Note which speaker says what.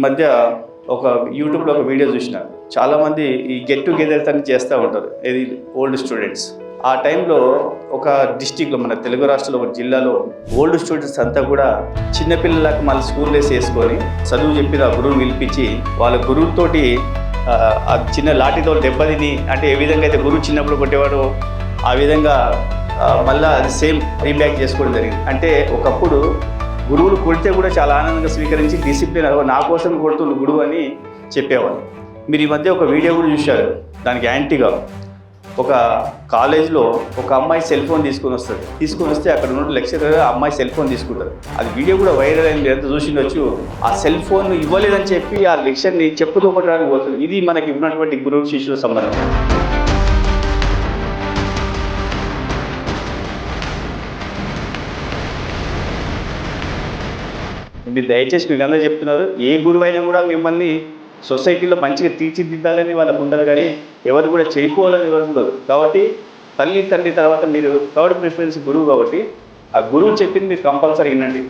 Speaker 1: మధ్య ఒక యూట్యూబ్లో ఒక వీడియో చూసిన, చాలామంది ఈ గెట్ టుగెదర్స్ అని చేస్తూ ఉంటారు, ఇది ఓల్డ్ స్టూడెంట్స్. ఆ టైంలో ఒక డిస్టిక్లో, మన తెలుగు రాష్ట్రంలో ఒక జిల్లాలో ఓల్డ్ స్టూడెంట్స్ అంతా కూడా చిన్నపిల్లలకు మళ్ళీ స్కూల్ డేస్ వేసుకొని చదువు చెప్పిన గురువుని పిలిపించి వాళ్ళ గురువుతోటి ఆ చిన్న లాఠీతో దెబ్బతిని, అంటే ఏ విధంగా అయితే గురువు చిన్నప్పుడు కొట్టేవాడు ఆ విధంగా మళ్ళీ అది సేమ్ రీబ్యాక్ చేసుకోవడం జరిగింది. అంటే ఒకప్పుడు గురువులు కొడితే కూడా చాలా ఆనందంగా స్వీకరించి డిసిప్లిన్ నా కోసం కొడుతున్న గురువు అని చెప్పేవాళ్ళు. మీరు ఈ మధ్య ఒక వీడియో కూడా చూశారు, దానికి యాంటీగా ఒక కాలేజ్లో ఒక అమ్మాయి సెల్ ఫోన్ తీసుకొని వస్తే అక్కడ ఉన్న లెక్చరర్ అమ్మాయి సెల్ ఫోన్ తీసుకుంటారు. అది వీడియో కూడా వైరల్ అయింది, ఎంత చూసిండొచ్చు. ఆ సెల్ ఫోన్ ఇవ్వలేదని చెప్పి ఆ లెక్చర్ని చెప్పుతూ కొట్టడానికి పోతుంది. ఇది మనకి ఉన్నటువంటి గురువు శిష్యుల సంబంధం. మీరు దయచేసి మీకు అందరూ చెప్తున్నారు, ఏ గురువు అయినా కూడా మిమ్మల్ని సొసైటీలో మంచిగా తీర్చిదిద్దాలని వాళ్ళకు ఉండదు, కానీ ఎవరు కూడా చేయకపోవాలని ఎవరు ఉండదు. కాబట్టి తల్లి తండ్రి తర్వాత మీరు థర్డ్ ప్రిఫరెన్స్ గురువు, కాబట్టి ఆ గురువు చెప్పింది మీరు కంపల్సరీ వినండి.